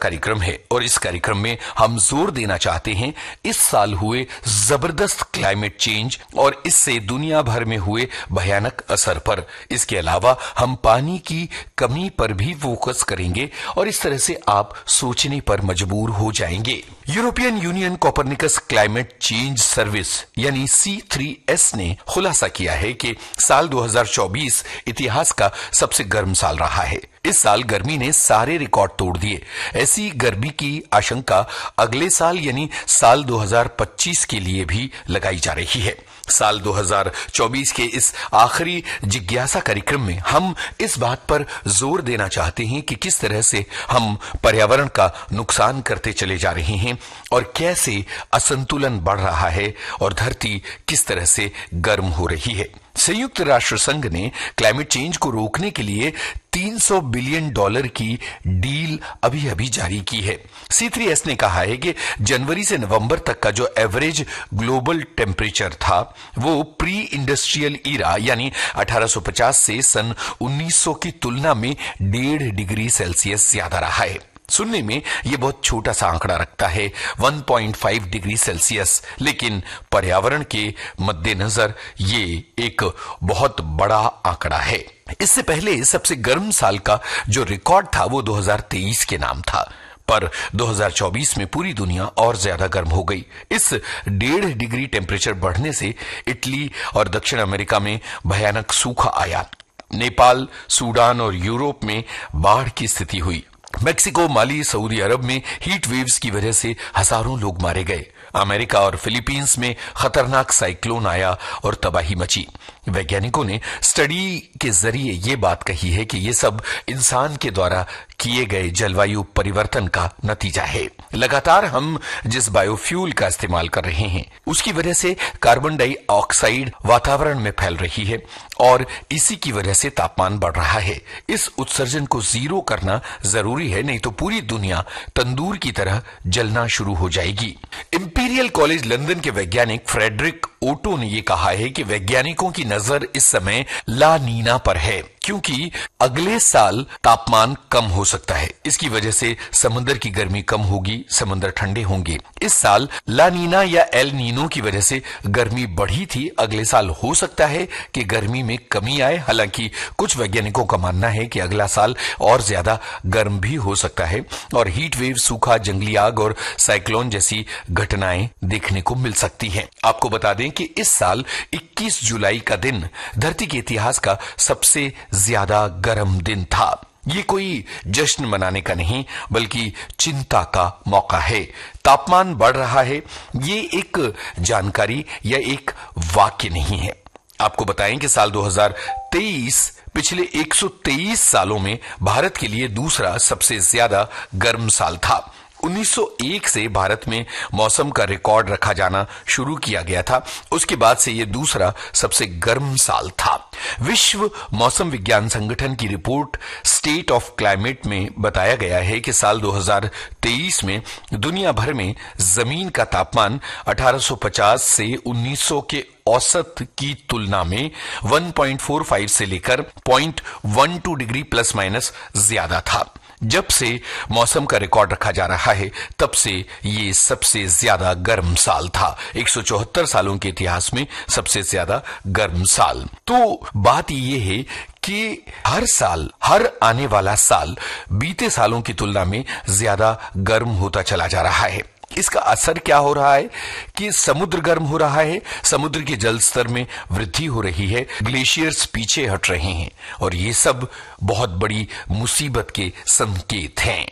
कार्यक्रम है और इस कार्यक्रम में हम जोर देना चाहते हैं इस साल हुए जबरदस्त क्लाइमेट चेंज और इससे दुनिया भर में हुए भयानक असर पर। इसके अलावा हम पानी की कमी पर भी फोकस करेंगे और इस तरह से आप सोचने पर मजबूर हो जाएंगे। European union Copernicus climate change service यानी C3S ने खुलासा किया है कि साल 2024 इतिहास का सबसे गर्म साल रहा है। इस साल गर्मी ने सारे रिकॉर्ड तोड़ दिए। ऐसी गर्मी की आशंका अगले साल यानी साल 2025 के लिए भी लगाई जा रही है। साल 2024 के इस आखिरी जिज्ञासा कार्यक्रम में हम इस बात पर जोर देना चाहते हैं कि किस तरह से हम पर्यावरण का नुकसान करते चले जा रहे हैं और कैसे असंतुलन बढ़ रहा है और धरती किस तरह से गर्म हो रही है। संयुक्त राष्ट्र संघ ने क्लाइमेट चेंज को रोकने के लिए $300 बिलियन की डील अभी अभी जारी की है। C3S ने कहा है कि जनवरी से नवंबर तक का जो एवरेज ग्लोबल टेम्परेचर था वो प्री इंडस्ट्रियल ईरा यानी 1850 से सन 1900 की तुलना में 1.5 डिग्री सेल्सियस ज्यादा रहा है। सुनने में यह बहुत छोटा सा आंकड़ा रखता है 1.5 डिग्री सेल्सियस, लेकिन पर्यावरण के मद्देनजर ये एक बहुत बड़ा आंकड़ा है। इससे पहले सबसे गर्म साल का जो रिकॉर्ड था वो 2023 के नाम था, पर 2024 में पूरी दुनिया और ज्यादा गर्म हो गई। इस 1.5 डिग्री टेम्परेचर बढ़ने से इटली और दक्षिण अमेरिका में भयानक सूखा आया। नेपाल, सूडान और यूरोप में बाढ़ की स्थिति हुई। मेक्सिको, माली, सऊदी अरब में हीट वेव्स की वजह से हजारों लोग मारे गए। अमेरिका और फिलीपींस में खतरनाक साइक्लोन आया और तबाही मची। वैज्ञानिकों ने स्टडी के जरिए ये बात कही है कि ये सब इंसान के द्वारा किए गए जलवायु परिवर्तन का नतीजा है। लगातार हम जिस बायोफ्यूल का इस्तेमाल कर रहे हैं उसकी वजह से कार्बन डाइऑक्साइड वातावरण में फैल रही है और इसी की वजह से तापमान बढ़ रहा है। इस उत्सर्जन को जीरो करना जरूरी है, नहीं तो पूरी दुनिया तंदूर की तरह जलना शुरू हो जाएगी। इंपीरियल कॉलेज लंदन के वैज्ञानिक फ्रेडरिक ओटो ने यह कहा है कि वैज्ञानिकों की नजर इस समय ला नीना पर है क्योंकि अगले साल तापमान कम हो सकता है। इसकी वजह से समुद्र की गर्मी कम होगी, समुद्र ठंडे होंगे। इस साल ला नीना या एल नीनो की वजह से गर्मी बढ़ी थी। अगले साल हो सकता है कि गर्मी में कमी आए। हालांकि कुछ वैज्ञानिकों का मानना है कि अगला साल और ज्यादा गर्म भी हो सकता है और हीट वेव, सूखा, जंगली आग और साइक्लोन जैसी घटनाएं देखने को मिल सकती हैं। आपको बता दें कि इस साल 21 जुलाई का दिन धरती के इतिहास का सबसे ज्यादा गर्म दिन था। ये कोई जश्न मनाने का नहीं बल्कि चिंता का मौका है। तापमान बढ़ रहा है, ये एक जानकारी या एक वाक्य नहीं है। आपको बताएं कि साल 2023 पिछले 123 सालों में भारत के लिए दूसरा सबसे ज्यादा गर्म साल था। 1901 से भारत में मौसम का रिकॉर्ड रखा जाना शुरू किया गया था। उसके बाद से यह दूसरा सबसे गर्म साल था। विश्व मौसम विज्ञान संगठन की रिपोर्ट स्टेट ऑफ क्लाइमेट में बताया गया है कि साल 2023 में दुनिया भर में जमीन का तापमान 1850 से 1900 के औसत की तुलना में 1.45 से लेकर 0.12 डिग्री प्लस माइनस ज्यादा था। जब से मौसम का रिकॉर्ड रखा जा रहा है तब से ये सबसे ज्यादा गर्म साल था। 174 सालों के इतिहास में सबसे ज्यादा गर्म साल। तो बात ये है कि हर साल, हर आने वाला साल बीते सालों की तुलना में ज्यादा गर्म होता चला जा रहा है। इसका असर क्या हो रहा है कि समुद्र गर्म हो रहा है, समुद्र के जल स्तर में वृद्धि हो रही है, ग्लेशियर्स पीछे हट रहे हैं और ये सब बहुत बड़ी मुसीबत के संकेत हैं।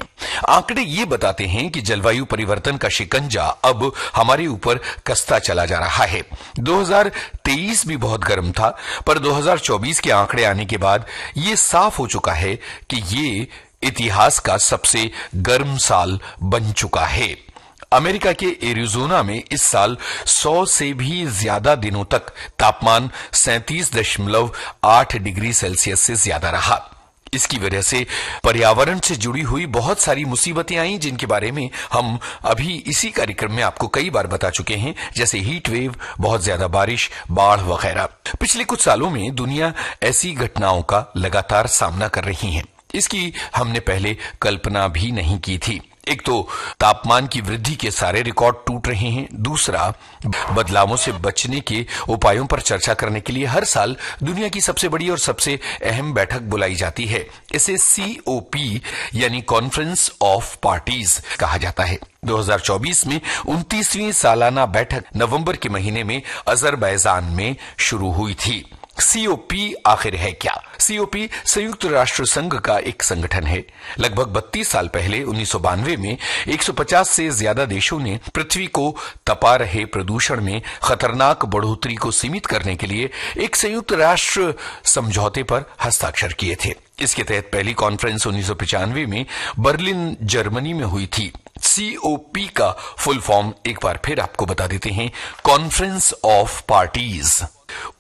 आंकड़े ये बताते हैं कि जलवायु परिवर्तन का शिकंजा अब हमारे ऊपर कसता चला जा रहा है। 2023 भी बहुत गर्म था, पर 2024 के आंकड़े आने के बाद ये साफ हो चुका है कि ये इतिहास का सबसे गर्म साल बन चुका है। अमेरिका के एरिजोना में इस साल 100 से भी ज्यादा दिनों तक तापमान 37.8 डिग्री सेल्सियस से ज्यादा रहा। इसकी वजह से पर्यावरण से जुड़ी हुई बहुत सारी मुसीबतें आई जिनके बारे में हम अभी इसी कार्यक्रम में आपको कई बार बता चुके हैं, जैसे हीट वेव, बहुत ज्यादा बारिश, बाढ़ वगैरह। पिछले कुछ सालों में दुनिया ऐसी घटनाओं का लगातार सामना कर रही है। इसकी हमने पहले कल्पना भी नहीं की थी। एक तो तापमान की वृद्धि के सारे रिकॉर्ड टूट रहे हैं, दूसरा बदलावों से बचने के उपायों पर चर्चा करने के लिए हर साल दुनिया की सबसे बड़ी और सबसे अहम बैठक बुलाई जाती है। इसे COP यानी कॉन्फ्रेंस ऑफ पार्टीज कहा जाता है। 2024 में 29वीं सालाना बैठक नवंबर के महीने में अजरबैजान में शुरू हुई थी। COP आखिर है क्या? COP संयुक्त राष्ट्र संघ का एक संगठन है। लगभग 32 साल पहले 1992 में 150 से ज्यादा देशों ने पृथ्वी को तपा रहे प्रदूषण में खतरनाक बढ़ोतरी को सीमित करने के लिए एक संयुक्त राष्ट्र समझौते पर हस्ताक्षर किए थे। इसके तहत पहली कॉन्फ्रेंस 1995 में बर्लिन, जर्मनी में हुई थी। COP का फुल फॉर्म एक बार फिर आपको बता देते हैं, कॉन्फ्रेंस ऑफ पार्टीज।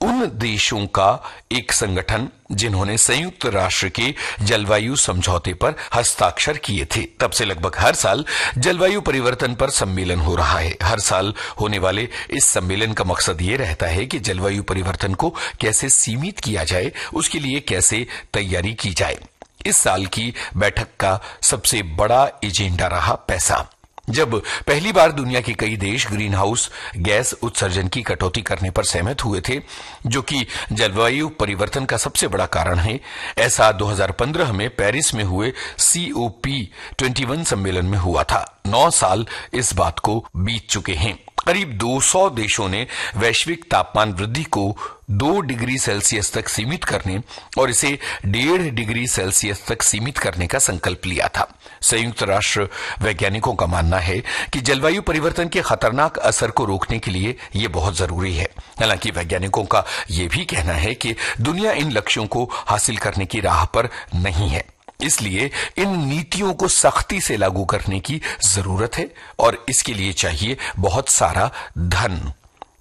उन देशों का एक संगठन जिन्होंने संयुक्त राष्ट्र के जलवायु समझौते पर हस्ताक्षर किए थे। तब से लगभग हर साल जलवायु परिवर्तन पर सम्मेलन हो रहा है। हर साल होने वाले इस सम्मेलन का मकसद ये रहता है कि जलवायु परिवर्तन को कैसे सीमित किया जाए, उसके लिए कैसे तैयारी की जाए। इस साल की बैठक का सबसे बड़ा एजेंडा रहा पैसा। जब पहली बार दुनिया के कई देश ग्रीन हाउस गैस उत्सर्जन की कटौती करने पर सहमत हुए थे, जो कि जलवायु परिवर्तन का सबसे बड़ा कारण है। ऐसा 2015 में पेरिस में हुए COP21 सम्मेलन में हुआ था। 9 साल इस बात को बीत चुके हैं। करीब 200 देशों ने वैश्विक तापमान वृद्धि को 2 डिग्री सेल्सियस तक सीमित करने और इसे 1.5 डिग्री सेल्सियस तक सीमित करने का संकल्प लिया था। संयुक्त राष्ट्र वैज्ञानिकों का मानना है कि जलवायु परिवर्तन के खतरनाक असर को रोकने के लिए यह बहुत जरूरी है। हालांकि वैज्ञानिकों का यह भी कहना है कि दुनिया इन लक्ष्यों को हासिल करने की राह पर नहीं है। इसलिए इन नीतियों को सख्ती से लागू करने की जरूरत है और इसके लिए चाहिए बहुत सारा धन।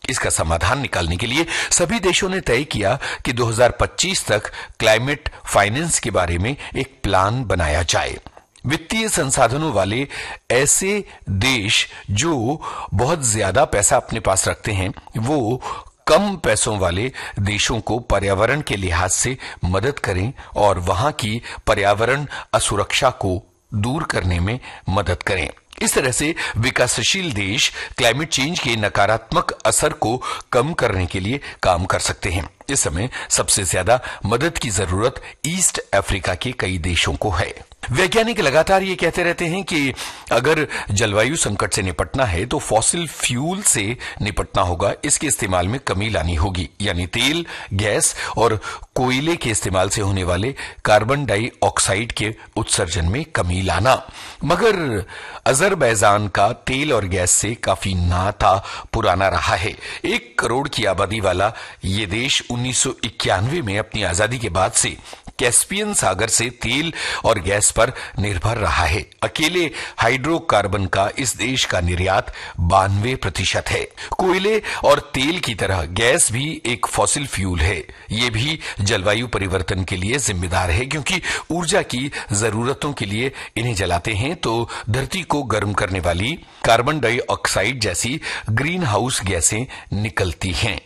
इसका समाधान निकालने के लिए सभी देशों ने तय किया कि 2025 तक क्लाइमेट फाइनेंस के बारे में एक प्लान बनाया जाए। वित्तीय संसाधनों वाले ऐसे देश जो बहुत ज्यादा पैसा अपने पास रखते हैं, वो कम पैसों वाले देशों को पर्यावरण के लिहाज से मदद करें और वहां की पर्यावरण असुरक्षा को दूर करने में मदद करें। इस तरह से विकासशील देश क्लाइमेट चेंज के नकारात्मक असर को कम करने के लिए काम कर सकते हैं। इस समय सबसे ज्यादा मदद की जरूरत ईस्ट अफ्रीका के कई देशों को है। वैज्ञानिक लगातार ये कहते रहते हैं कि अगर जलवायु संकट से निपटना है तो फॉसिल फ्यूल से निपटना होगा। इसके इस्तेमाल में कमी लानी होगी, यानी तेल, गैस और कोयले के इस्तेमाल से होने वाले कार्बन डाइऑक्साइड के उत्सर्जन में कमी लाना। मगर अजरबैजान का तेल और गैस से काफी नाता पुराना रहा है। 1 करोड़ की आबादी वाला ये देश 1991 में अपनी आजादी के बाद से कैस्पियन सागर से तेल और गैस पर निर्भर रहा है। अकेले हाइड्रोकार्बन का इस देश का निर्यात 92% है। कोयले और तेल की तरह गैस भी एक फॉसिल फ्यूल है। ये भी जलवायु परिवर्तन के लिए जिम्मेदार है, क्योंकि ऊर्जा की जरूरतों के लिए इन्हें जलाते हैं तो धरती को गर्म करने वाली कार्बन डाइऑक्साइड जैसी ग्रीन हाउस गैसें निकलती हैं।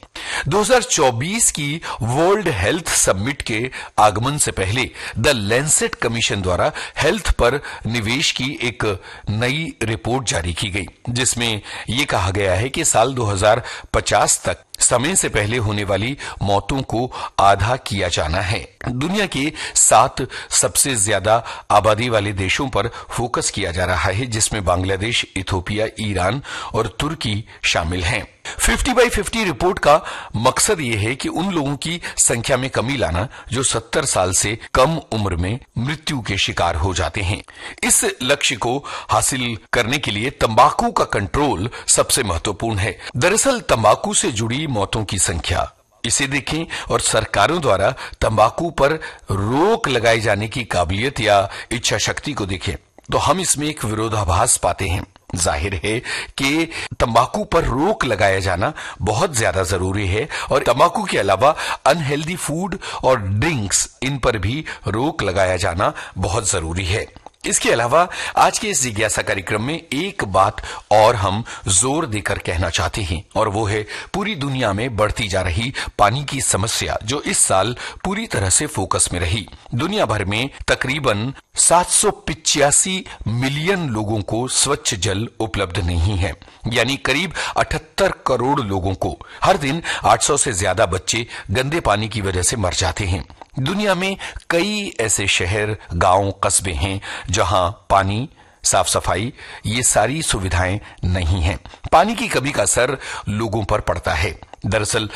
2024 की वर्ल्ड हेल्थ समिट के आगमन से पहले द लैंसेट कमीशन द्वारा हेल्थ पर निवेश की एक नई रिपोर्ट जारी की गई, जिसमें यह कहा गया है कि साल 2050 तक समय से पहले होने वाली मौतों को आधा किया जाना है। दुनिया के 7 सबसे ज्यादा आबादी वाले देशों पर फोकस किया जा रहा है, जिसमें बांग्लादेश, इथोपिया, ईरान और तुर्की शामिल हैं। 50/50 रिपोर्ट का मकसद यह है कि उन लोगों की संख्या में कमी लाना जो 70 साल से कम उम्र में मृत्यु के शिकार हो जाते हैं। इस लक्ष्य को हासिल करने के लिए तंबाकू का कंट्रोल सबसे महत्वपूर्ण है। दरअसल तंबाकू से जुड़ी मौतों की संख्या, इसे देखें और सरकारों द्वारा तंबाकू पर रोक लगाए जाने की काबिलियत या इच्छा शक्ति को देखें तो हम इसमें एक विरोधाभास पाते हैं। जाहिर है कि तंबाकू पर रोक लगाया जाना बहुत ज्यादा जरूरी है और तंबाकू के अलावा अनहेल्दी फूड और ड्रिंक्स, इन पर भी रोक लगाया जाना बहुत जरूरी है। इसके अलावा आज के इस जिज्ञासा कार्यक्रम में एक बात और हम जोर देकर कहना चाहते हैं, और वो है पूरी दुनिया में बढ़ती जा रही पानी की समस्या, जो इस साल पूरी तरह से फोकस में रही। दुनिया भर में तकरीबन 785 मिलियन लोगों को स्वच्छ जल उपलब्ध नहीं है, यानी करीब 78 करोड़ लोगों को। हर दिन 800 से ज्यादा बच्चे गंदे पानी की वजह से मर जाते हैं। दुनिया में कई ऐसे शहर, गांव, कस्बे हैं जहां पानी, साफ सफाई, ये सारी सुविधाएं नहीं हैं। पानी की कमी का असर लोगों पर पड़ता है। दरअसल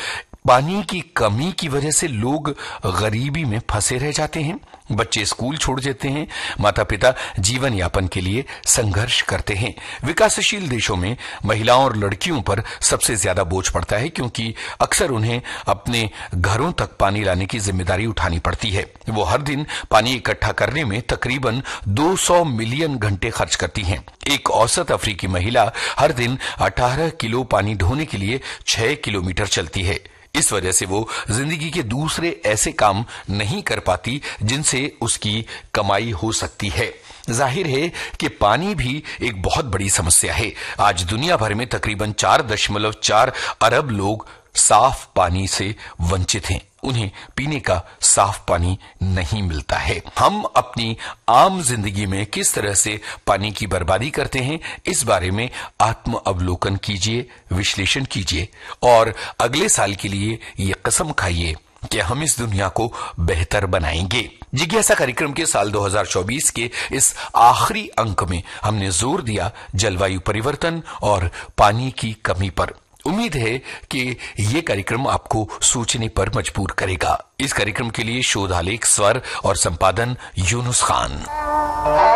पानी की कमी की वजह से लोग गरीबी में फंसे रह जाते हैं, बच्चे स्कूल छोड़ देते हैं, माता पिता जीवन यापन के लिए संघर्ष करते हैं। विकासशील देशों में महिलाओं और लड़कियों पर सबसे ज्यादा बोझ पड़ता है, क्योंकि अक्सर उन्हें अपने घरों तक पानी लाने की जिम्मेदारी उठानी पड़ती है। वो हर दिन पानी इकट्ठा करने में तकरीबन 200 मिलियन घंटे खर्च करती हैं। एक औसत अफ्रीकी महिला हर दिन 18 किलो पानी ढोने के लिए 6 किलोमीटर चलती है। इस वजह से वो जिंदगी के दूसरे ऐसे काम नहीं कर पाती जिनसे उसकी कमाई हो सकती है। जाहिर है कि पानी भी एक बहुत बड़ी समस्या है। आज दुनिया भर में तकरीबन 4.4 अरब लोग साफ पानी से वंचित हैं। उन्हें पीने का साफ पानी नहीं मिलता है। हम अपनी आम जिंदगी में किस तरह से पानी की बर्बादी करते हैं, इस बारे में आत्म अवलोकन कीजिए, विश्लेषण कीजिए और अगले साल के लिए ये कसम खाइए कि हम इस दुनिया को बेहतर बनाएंगे। जिज्ञासा कार्यक्रम के साल 2024 के इस आखिरी अंक में हमने जोर दिया जलवायु परिवर्तन और पानी की कमी पर। उम्मीद है कि ये कार्यक्रम आपको सोचने पर मजबूर करेगा। इस कार्यक्रम के लिए शोध आलेख, स्वर और संपादन यूनुस खान।